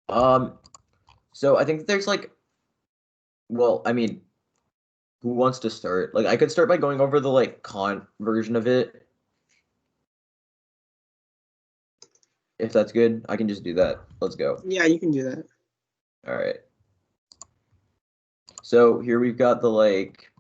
So I think there's like, well, I mean, who wants to start? Like, I could start by going over the like Kant version of it, if that's good. I can just do that. Let's go. Yeah, you can do that. All right. So here we've got the like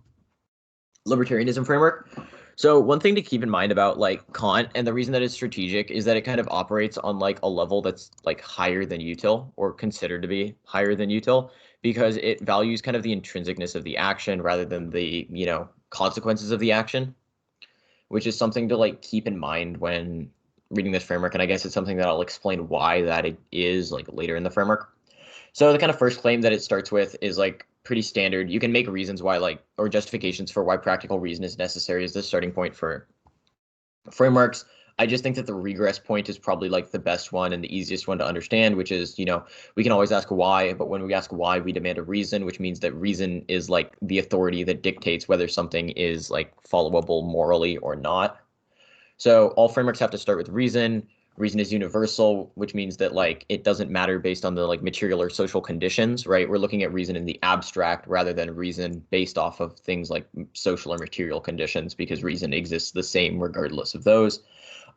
libertarianism framework. So one thing to keep in mind about like Kant and the reason that it's strategic is that it kind of operates on like a level that's like higher than util or considered to be higher than util because it values kind of the intrinsicness of the action rather than the, consequences of the action, which is something to like keep in mind when reading this framework. And I guess it's something that I'll explain why that it is like later in the framework. So the kind of first claim that it starts with is like pretty standard. You can make reasons why like or justifications for why practical reason is necessary as the starting point for frameworks. I just think that the regress point is probably like the best one and the easiest one to understand, which is, we can always ask why, but when we ask why, we demand a reason, which means that reason is like the authority that dictates whether something is like followable morally or not. So all frameworks have to start with reason. Reason is universal, which means that like it doesn't matter based on the like material or social conditions, right? We're looking at reason in the abstract rather than reason based off of things like social or material conditions, because reason exists the same regardless of those.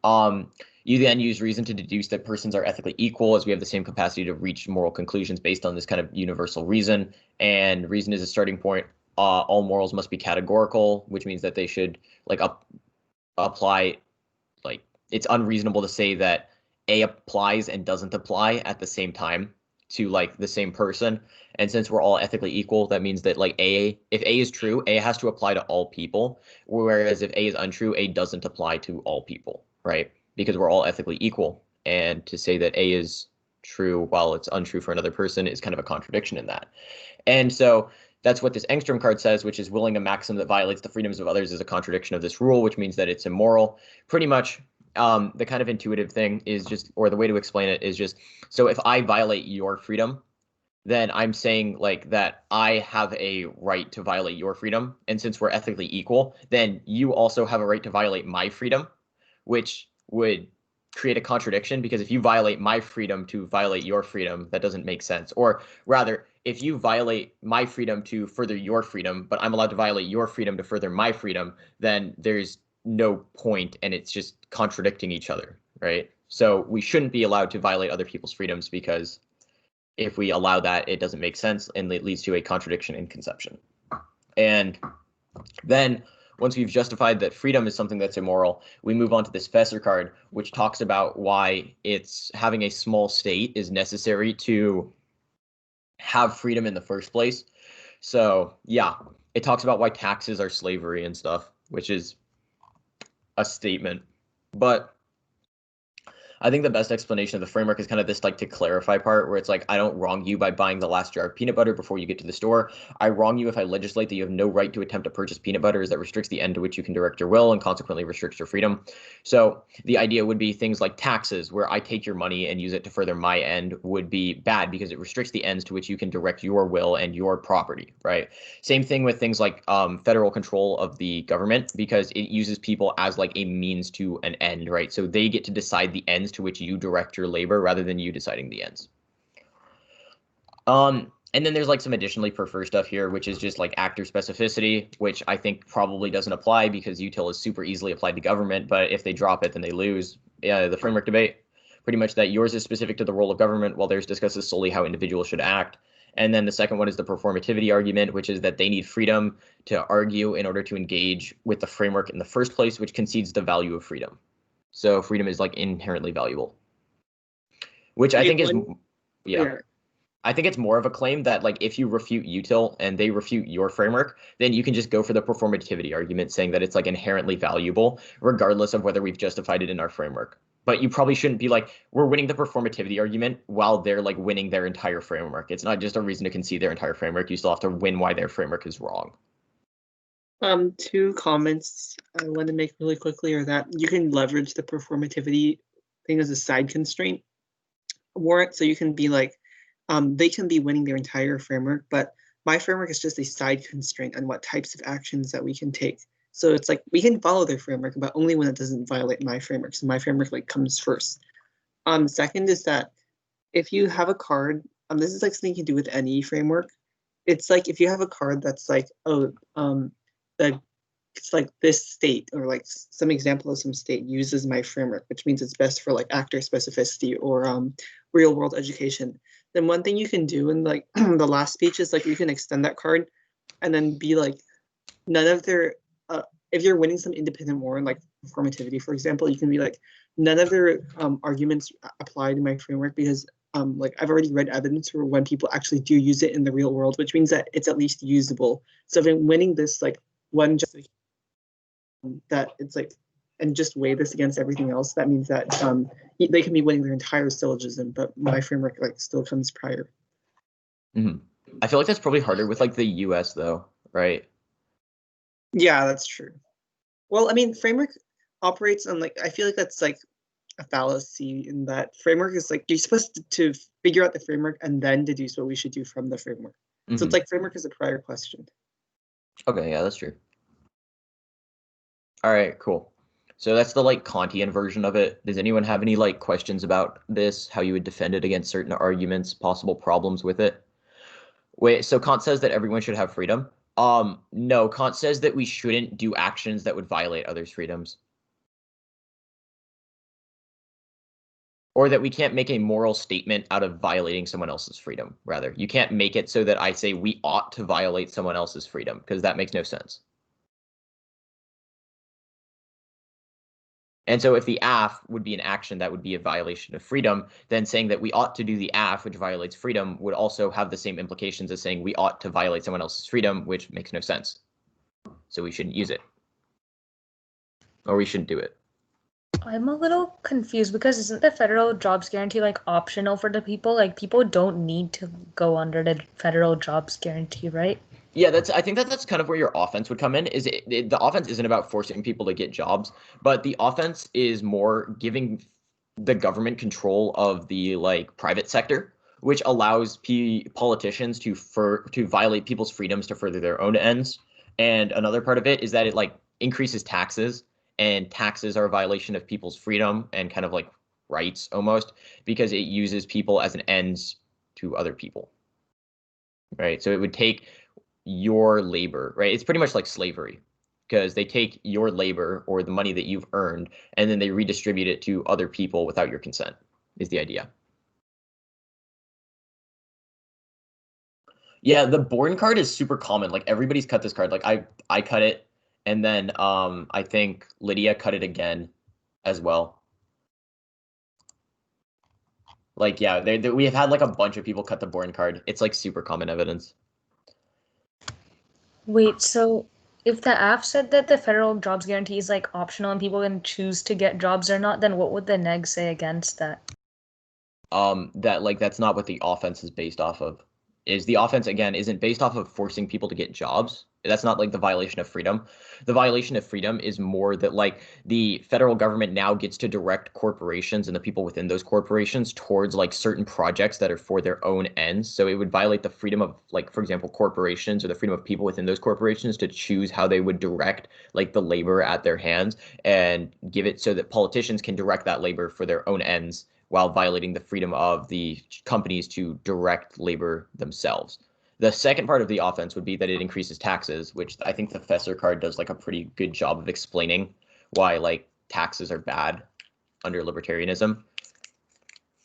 Um, you then use reason to deduce that persons are ethically equal, as we have the same capacity to reach moral conclusions based on this kind of universal reason. And reason is a starting point. All morals must be categorical, which means that they should like apply, like it's unreasonable to say that A applies and doesn't apply at the same time to like the same person. And since we're all ethically equal, that means that like if A is true, A has to apply to all people. Whereas if A is untrue, A doesn't apply to all people, right? Because we're all ethically equal. And to say that A is true while it's untrue for another person is kind of a contradiction in that. And so that's what this Engstrom card says, which is willing a maxim that violates the freedoms of others is a contradiction of this rule, which means that it's immoral. Pretty much the kind of intuitive thing is just, or the way to explain it is just, so if I violate your freedom, then I'm saying like that I have a right to violate your freedom. And since we're ethically equal, then you also have a right to violate my freedom, which would create a contradiction because if you violate my freedom to violate your freedom, that doesn't make sense. Or rather, if you violate my freedom to further your freedom, but I'm allowed to violate your freedom to further my freedom, then there's no point and it's just contradicting each other, right? So we shouldn't be allowed to violate other people's freedoms because if we allow that, it doesn't make sense and it leads to a contradiction in conception. And then once we've justified that freedom is something that's immoral, we move on to this Fesser card, which talks about why it's having a small state is necessary to have freedom in the first place. So yeah, it talks about why taxes are slavery and stuff, which is a statement. But I think the best explanation of the framework is kind of this like to clarify part where it's like, I don't wrong you by buying the last jar of peanut butter before you get to the store. I wrong you if I legislate that you have no right to attempt to purchase peanut butter, as that restricts the end to which you can direct your will and consequently restricts your freedom. So the idea would be things like taxes, where I take your money and use it to further my end, would be bad because it restricts the ends to which you can direct your will and your property, right? Same thing with things like federal control of the government, because it uses people as like a means to an end, right? So they get to decide the ends to which you direct your labor rather than you deciding the ends. And then there's like some additionally prefer stuff here, which is just like actor specificity, which I think probably doesn't apply because util is super easily applied to government, but if they drop it, then they lose. The framework debate, pretty much that yours is specific to the role of government, while theirs discusses solely how individuals should act. And then the second one is the performativity argument, which is that they need freedom to argue in order to engage with the framework in the first place, which concedes the value of freedom. So freedom is like inherently valuable, which I think is, yeah. Yeah. I think it's more of a claim that like if you refute util and they refute your framework, then you can just go for the performativity argument, saying that it's like inherently valuable, regardless of whether we've justified it in our framework. But you probably shouldn't be like, we're winning the performativity argument while they're like winning their entire framework. It's not just a reason to concede their entire framework. You still have to win why their framework is wrong. Two comments I want to make really quickly are that you can leverage the performativity thing as a side constraint warrant. So you can be like, they can be winning their entire framework, but my framework is just a side constraint on what types of actions that we can take. So it's like we can follow their framework, but only when it doesn't violate my framework. So my framework like comes first. Second is that if you have a card, this is like something you can do with any framework. It's like if you have a card that's like, oh, the it's like this state or like some example of some state uses my framework, which means it's best for like actor specificity or real world education. Then one thing you can do in like the last speech is like you can extend that card and then be like none of their if you're winning some independent war like performativity, for example, you can be like none of their arguments apply to my framework because like I've already read evidence for when people actually do use it in the real world, which means that it's at least usable. So if I'm winning this like one just that it's like and just weigh this against everything else, that means that they can be winning their entire syllogism, but my framework like still comes prior. Mm-hmm. I feel like that's probably harder with like the US though, right? Yeah, that's true. Well, I mean, framework operates on like I feel like that's like a fallacy in that framework is like you're supposed to figure out the framework and then deduce what we should do from the framework. Mm-hmm. So it's like framework is a prior question. Okay, yeah, that's true. All right, cool. So that's the like Kantian version of it. Does anyone have any like questions about this? How you would defend it against certain arguments, possible problems with it? Wait, so Kant says that everyone should have freedom. No, Kant says that we shouldn't do actions that would violate others' freedoms. Or that we can't make a moral statement out of violating someone else's freedom, rather. You can't make it so that I say we ought to violate someone else's freedom, because that makes no sense. And so if the AF would be an action that would be a violation of freedom, then saying that we ought to do the AF, which violates freedom, would also have the same implications as saying we ought to violate someone else's freedom, which makes no sense. So we shouldn't use it. Or we shouldn't do it. I'm a little confused because isn't the federal jobs guarantee like optional for the people? Like people don't need to go under the federal jobs guarantee, right? Yeah, I think that's kind of where your offense would come in. The offense isn't about forcing people to get jobs, but the offense is more giving the government control of the like private sector, which allows politicians to violate people's freedoms to further their own ends. And another part of it is that it like increases taxes, and taxes are a violation of people's freedom and kind of like rights almost because it uses people as an ends to other people. Right? So it would take your labor, right? It's pretty much like slavery because they take your labor or the money that you've earned and then they redistribute it to other people without your consent is the idea. Yeah, the Born card is super common. Like everybody's cut this card. Like I cut it, and then I think Lydia cut it again as well. Like yeah, we have had like a bunch of people cut the Born card. It's like super common evidence. Wait, so if the AF said that the federal jobs guarantee is like optional and people can choose to get jobs or not, then what would the neg say against that? That like that's not what the offense is based off of. Is the offense again isn't based off of forcing people to get jobs. That's not like the violation of freedom. The violation of freedom is more that like the federal government now gets to direct corporations and the people within those corporations towards like certain projects that are for their own ends. So it would violate the freedom of like, for example, corporations or the freedom of people within those corporations to choose how they would direct like the labor at their hands and give it so that politicians can direct that labor for their own ends while violating the freedom of the companies to direct labor themselves. The second part of the offense would be that it increases taxes, which I think the Fesser card does like a pretty good job of explaining why like taxes are bad under libertarianism.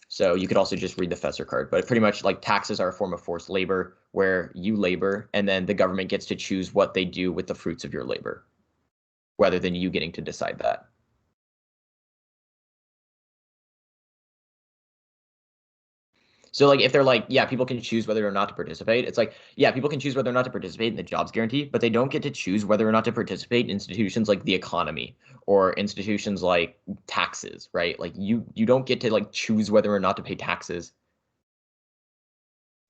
So you could also just read the Fesser card, but pretty much like taxes are a form of forced labor where you labor and then the government gets to choose what they do with the fruits of your labor, rather than you getting to decide that. So like if they're like, yeah, people can choose whether or not to participate. It's like, yeah, people can choose whether or not to participate in the jobs guarantee, but they don't get to choose whether or not to participate in institutions like the economy or institutions like taxes, right? Like you don't get to like choose whether or not to pay taxes.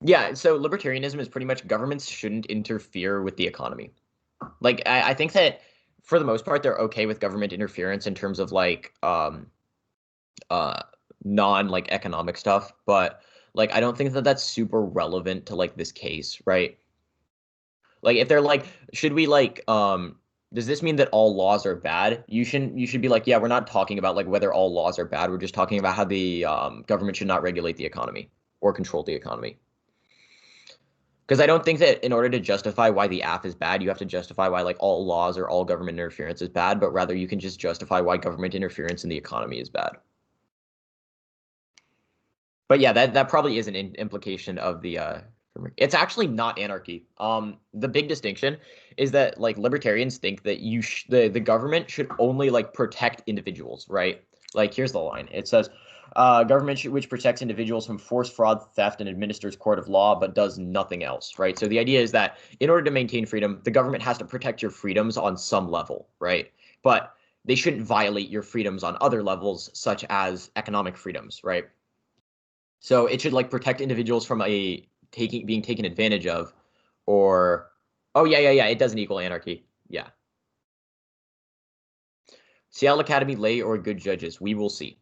Yeah, so libertarianism is pretty much governments shouldn't interfere with the economy. Like I think that for the most part, they're okay with government interference in terms of like non like economic stuff, but like I don't think that that's super relevant to like this case, right? Like if they're like, should we like Does this mean that all laws are bad? You should be like, yeah, we're not talking about like whether all laws are bad. We're just talking about how the government should not regulate the economy or control the economy. Because I don't think that in order to justify why the app is bad, you have to justify why like all laws or all government interference is bad, but rather you can just justify why government interference in the economy is bad. But yeah, that probably is an implication of the it's actually not anarchy. The big distinction is that like libertarians think that the government should only like protect individuals, right? Like here's the line. It says government which protects individuals from force, fraud, theft, and administers court of law, but does nothing else, right? So the idea is that in order to maintain freedom, the government has to protect your freedoms on some level, right? But they shouldn't violate your freedoms on other levels, such as economic freedoms, right? So it should like protect individuals from being taken advantage of, or it doesn't equal anarchy. Yeah. Seattle Academy, lay or good judges? We will see.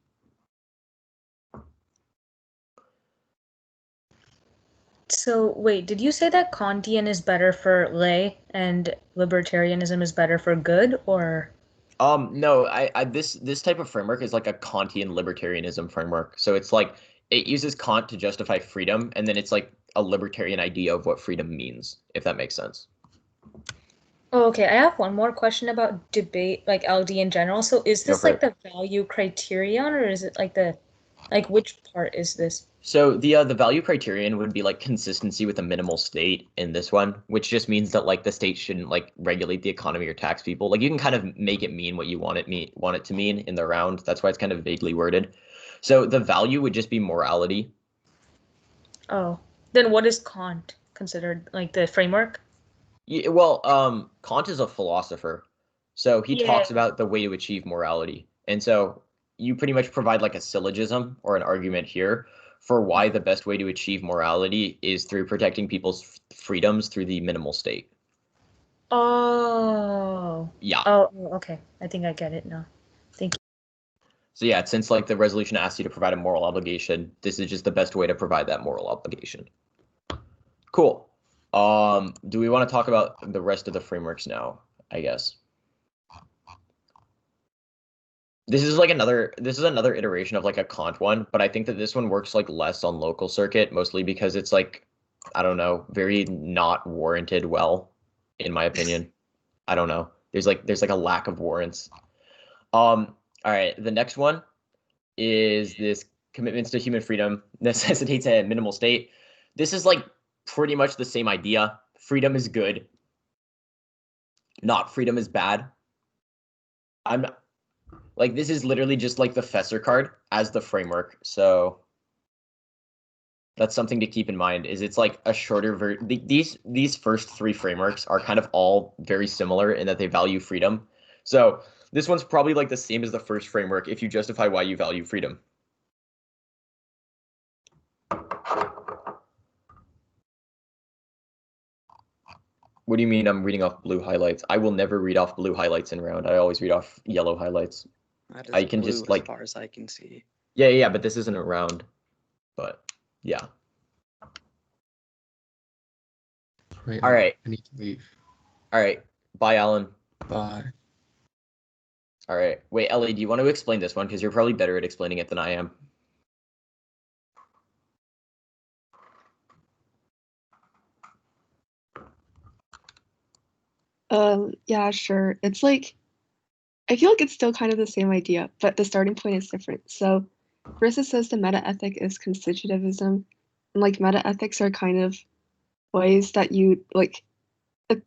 So wait, did you say that Kantian is better for lay and libertarianism is better for good, or? No, this type of framework is like a Kantian libertarianism framework. So it's like it uses Kant to justify freedom, and then it's like a libertarian idea of what freedom means, if that makes sense. Oh, okay. I have one more question about debate, like LD in general. So is this like the value criterion, or is it like which part is this? So the value criterion would be like consistency with a minimal state in this one, which just means that like the state shouldn't like regulate the economy or tax people. Like you can kind of make it mean what you want it to mean in the round. That's why it's kind of vaguely worded. So the value would just be morality. Oh, then what is Kant considered, like the framework? Yeah, well, Kant is a philosopher, so he talks about the way to achieve morality, and so you pretty much provide like a syllogism or an argument here for why the best way to achieve morality is through protecting people's freedoms through the minimal state. Oh. Yeah. Oh, okay. I think I get it now. Thank you. So yeah, since like the resolution asks you to provide a moral obligation, this is just the best way to provide that moral obligation. Cool. Do we want to talk about the rest of the frameworks now? I guess. This is another iteration of like a Kant one, but I think that this one works like less on local circuit, mostly because it's like, I don't know, very not warranted well, in my opinion. I don't know. There's like a lack of warrants. All right, the next one is this commitments to human freedom necessitates a minimal state. This is like pretty much the same idea. Freedom is good. Not freedom is bad. Like this is literally just like the Fessor card as the framework. So that's something to keep in mind is it's like a shorter these first three frameworks are kind of all very similar in that they value freedom. So this one's probably like the same as the first framework if you justify why you value freedom. What do you mean I'm reading off blue highlights? I will never read off blue highlights in round. I always read off yellow highlights. I can just like as far as I can see. Yeah, but this isn't a round. But yeah. Wait, all right. I need to leave. All right. Bye, Alan. Bye. All right. Wait, Ellie, do you want to explain this one? Because you're probably better at explaining it than I am. Yeah, sure. It's like, I feel like it's still kind of the same idea, but the starting point is different. So first it says the meta-ethic is constitutivism. And like meta-ethics are kind of ways that you like,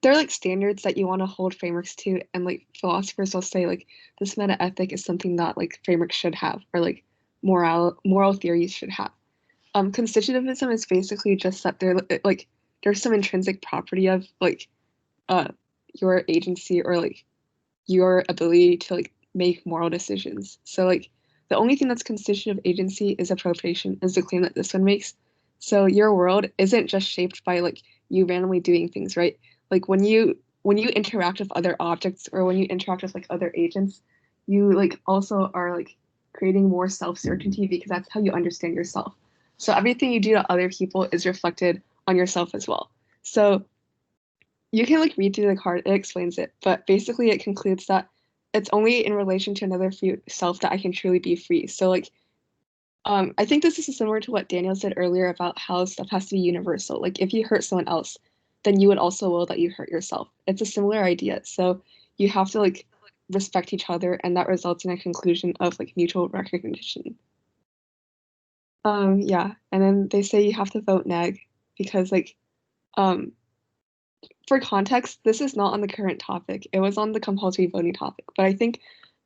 they're like standards that you want to hold frameworks to. And like philosophers will say like this meta-ethic is something that like frameworks should have, or like moral theories should have. Constitutivism is basically just that there's some intrinsic property of like your agency or like your ability to like make moral decisions. So like the only thing that's constitutive of agency is appropriation, is the claim that this one makes. So your world isn't just shaped by like you randomly doing things, right? Like when you interact with other objects or when you interact with like other agents, you like also are like creating more self-certainty because that's how you understand yourself. So everything you do to other people is reflected on yourself as well. So you can like read through the card, it explains it, but basically it concludes that it's only in relation to another free self that I can truly be free. So like I think this is similar to what Daniel said earlier about how stuff has to be universal. Like if you hurt someone else, then you would also will that you hurt yourself. It's a similar idea. So you have to like respect each other, and that results in a conclusion of like mutual recognition. Yeah, and then they say you have to vote neg because like for context, this is not on the current topic. It was on the compulsory voting topic, but I think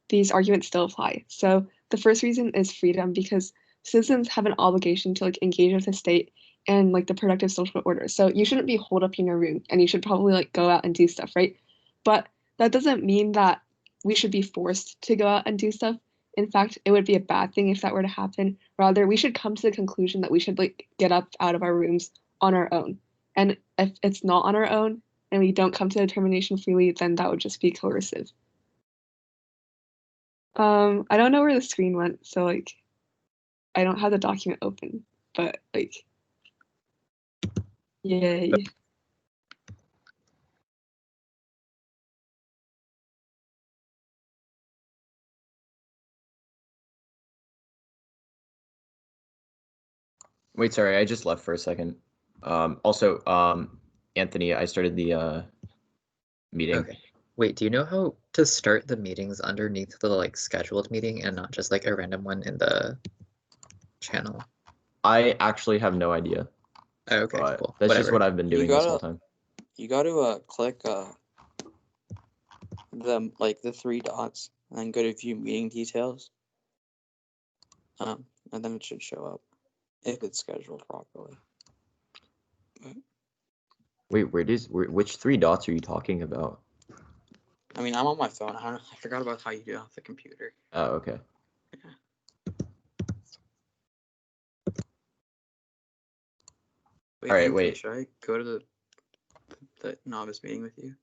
these arguments still apply. So the first reason is freedom because citizens have an obligation to like engage with the state and like the productive social order. So you shouldn't be holed up in your room and you should probably like go out and do stuff, right? But that doesn't mean that we should be forced to go out and do stuff. In fact, it would be a bad thing if that were to happen. Rather, we should come to the conclusion that we should like get up out of our rooms on our own. And if it's not on our own and we don't come to a determination freely, then that would just be coercive. I don't know where the screen went, so like I don't have the document open, but like yay. Wait, sorry, I just left for a second. Also, Anthony, I started the meeting. Okay. Wait, do you know how to start the meetings underneath the like scheduled meeting and not just like a random one in the channel? I actually have no idea. Oh, okay, cool. That's just what I've been doing this whole time. You got to click the three dots and then go to view meeting details. And then it should show up if it's scheduled properly. Wait, which three dots are you talking about? I mean, I'm on my phone. I forgot about how you do it off the computer. Oh, okay. Yeah. Wait, all right, Anthony, wait. Should I go to the novice meeting with you?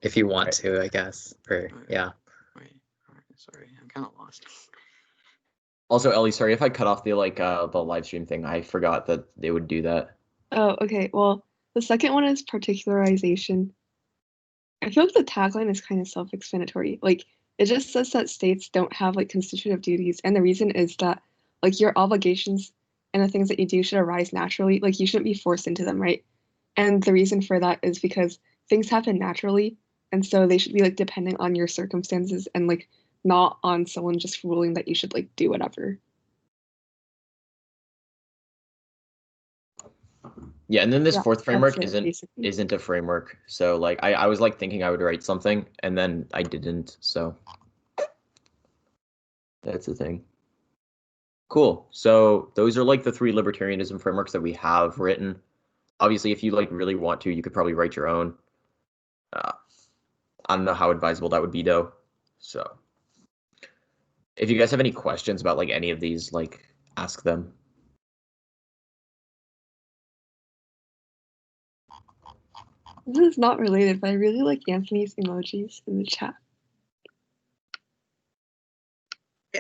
If you want to, I guess. Or yeah. Wait, all right, sorry, I'm kind of lost. Also, Ellie, sorry if I cut off the the live stream thing. I forgot that they would do that. Oh, okay. Well, the second one is particularization. I feel like the tagline is kind of self-explanatory. Like it just says that states don't have like constitutive duties, and the reason is that like your obligations and the things that you do should arise naturally. Like you shouldn't be forced into them, right? And the reason for that is because things happen naturally, and so they should be like dependent on your circumstances and like not on someone just ruling that you should like do whatever. Yeah, and then this fourth framework basically. isn't a framework. So like I was like thinking I would write something and then I didn't. So that's the thing. Cool. So those are like the three libertarianism frameworks that we have written. Obviously, if you like really want to, you could probably write your own. I don't know how advisable that would be though. So if you guys have any questions about like any of these, like ask them. This is not related, but I really like Anthony's emojis in the chat.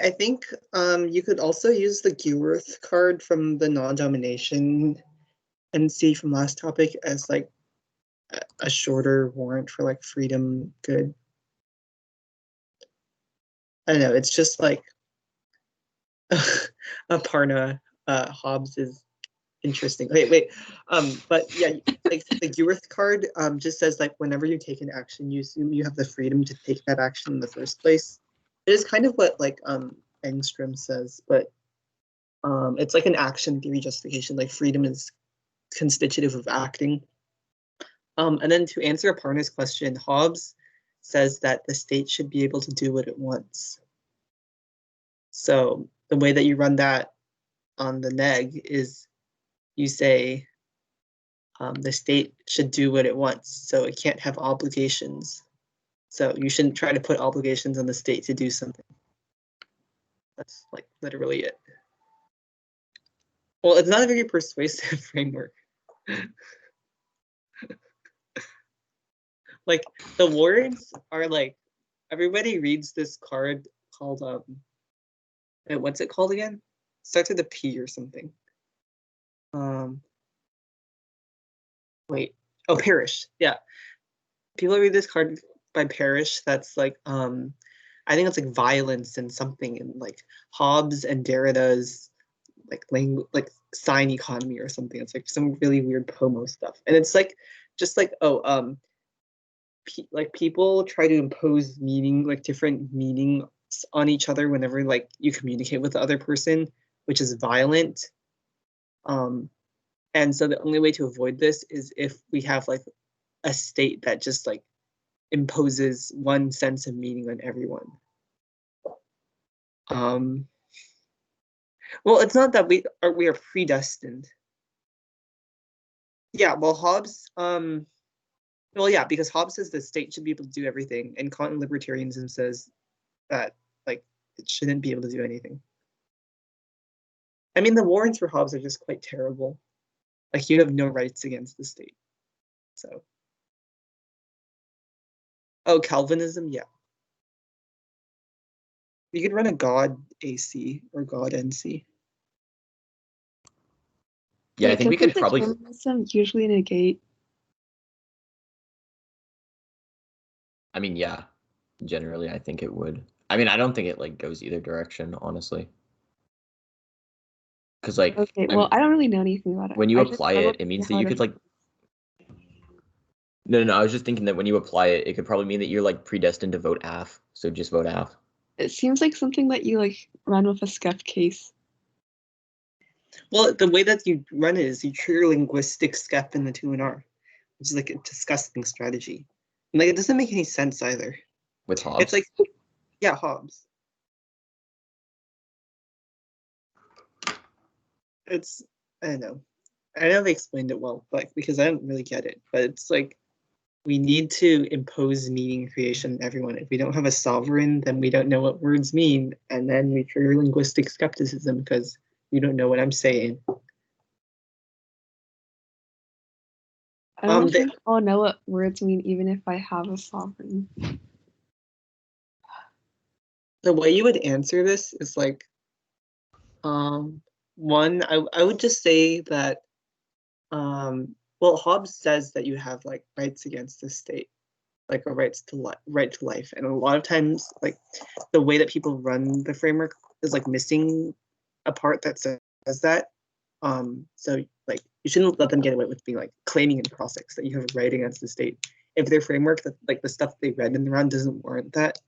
I think you could also use the Gewirth card from the non-domination NC from last topic as like a shorter warrant for like freedom good. I don't know, it's just like Aparna Hobbes is interesting. Wait. But yeah, like the Gewirth card just says like whenever you take an action, you assume you have the freedom to take that action in the first place. It is kind of what like Engstrom says, but it's like an action theory justification. Like freedom is constitutive of acting. And then to answer Aparna's question, Hobbes says that the state should be able to do what it wants. So the way that you run that on the neg is you say the state should do what it wants, so it can't have obligations. So you shouldn't try to put obligations on the state to do something. That's like literally it. Well, it's not a very persuasive framework. Like the words are like, everybody reads this card called what's it called again? starts with a P or something. Wait. Oh, Parrish. Yeah. People read this card by Parrish. That's like I think it's like violence and something in like Hobbes and Derrida's like language, like sign economy or something. It's like some really weird Pomo stuff, and it's like just like like people try to impose meaning, like different meanings on each other whenever like you communicate with the other person, which is violent. And so the only way to avoid this is if we have like a state that just like imposes one sense of meaning on everyone. Well, it's not that we are predestined. Yeah, well, Hobbes, well, yeah, because Hobbes says the state should be able to do everything, and Kant libertarianism says that like it shouldn't be able to do anything. I mean, the warrants for Hobbes are just quite terrible. Like you have no rights against the state. So, oh, Calvinism, yeah. You could run a God AC or God NC. Yeah, I think we could doesn't probably. determinism usually negate. I mean, yeah, generally, I think it would. I mean, I don't think it like goes either direction, honestly. Because like, Okay, well, I don't really know anything about it. when you I just apply know it, it means how that you to- could like. No, I was just thinking that when you apply it, it could probably mean that you're like predestined to vote AF. So just vote AF. It seems like something that you like run with a SCEF case. Well, the way that you run it is you trigger linguistic SCEF in the 2NR, which is like a disgusting strategy. And like it doesn't make any sense either. With Hobbes. It's like, yeah, Hobbes. It's, I don't know. I know they explained it well, but because I don't really get it. But it's like we need to impose meaning creation on everyone. If we don't have a sovereign, then we don't know what words mean, and then we trigger linguistic skepticism because you don't know what I'm saying. I don't think I'll know what words mean even if I have a sovereign. The way you would answer this is like, one, I would just say that, well, Hobbes says that you have like rights against the state, like a right to life, and a lot of times, like the way that people run the framework is like missing a part that says that. So like you shouldn't let them get away with being like claiming in cross-ex that you have a right against the state if their framework, that like the stuff they read in the round doesn't warrant that.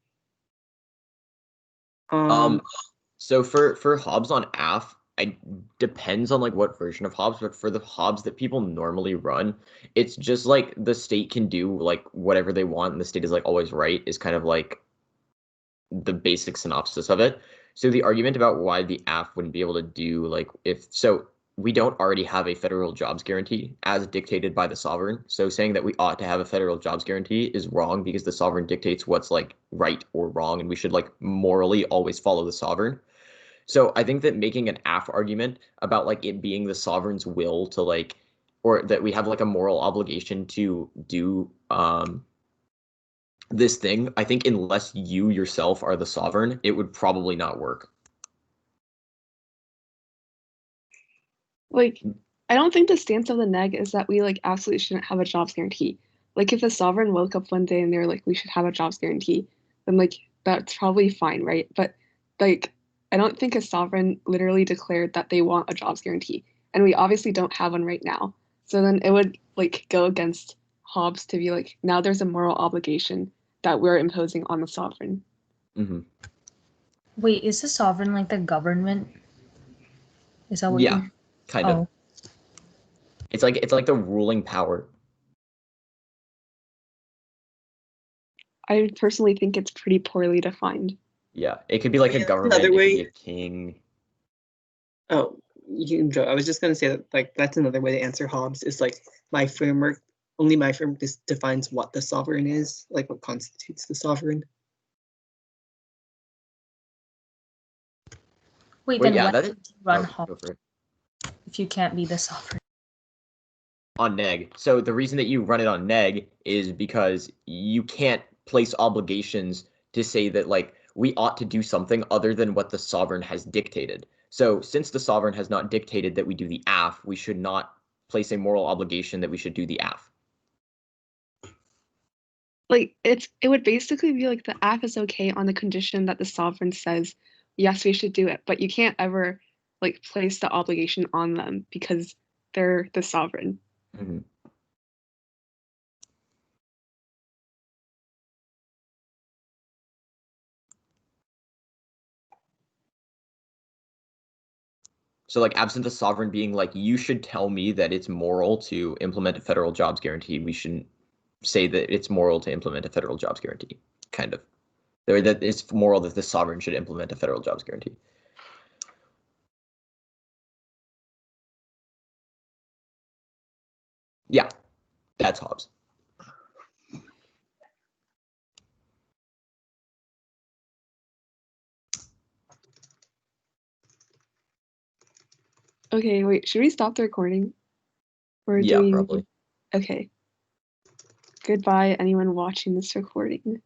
So for Hobbes on AF, it depends on like what version of Hobbes, but for the Hobbes that people normally run, it's just like the state can do like whatever they want, and the state is like always right, is kind of like the basic synopsis of it. So the argument about why the AF wouldn't be able to do like we don't already have a federal jobs guarantee as dictated by the sovereign. So saying that we ought to have a federal jobs guarantee is wrong because the sovereign dictates what's like right or wrong, and we should like morally always follow the sovereign. So I think that making an AF argument about like it being the sovereign's will to like, or that we have like a moral obligation to do this thing, I think unless you yourself are the sovereign, it would probably not work. Like, I don't think the stance of the neg is that we like absolutely shouldn't have a jobs guarantee. Like if the sovereign woke up one day and they're like, we should have a jobs guarantee, then like that's probably fine, right? But like I don't think a sovereign literally declared that they want a jobs guarantee. And we obviously don't have one right now. So then it would like go against Hobbes to be like, now there's a moral obligation that we're imposing on the sovereign. Mm-hmm. Wait, is the sovereign like the government? Is that what? Yeah, kind of. It's like the ruling power. I personally think it's pretty poorly defined. Yeah, it could be like a government, it could be a king. Oh, you can joke. I was just gonna say that like that's another way to answer Hobbes is like only my framework defines what the sovereign is, like what constitutes the sovereign. Wait, then yeah, why that would is you run go Hobbes for it. if you can't be the sovereign? On neg. So the reason that you run it on neg is because you can't place obligations to say that like we ought to do something other than what the sovereign has dictated. So since the sovereign has not dictated that we do the AF, we should not place a moral obligation that we should do the AF. Like it would basically be like the app is okay on the condition that the sovereign says, yes, we should do it, but you can't ever like place the obligation on them because they're the sovereign. Mhm. So like absent the sovereign being like, you should tell me that it's moral to implement a federal jobs guarantee, we shouldn't say that it's moral to implement a federal jobs guarantee, kind of. Or that it's moral that the sovereign should implement a federal jobs guarantee. Yeah, that's Hobbes. Okay, wait, should we stop the recording? Or do Yeah, we... probably. Okay. Goodbye, anyone watching this recording.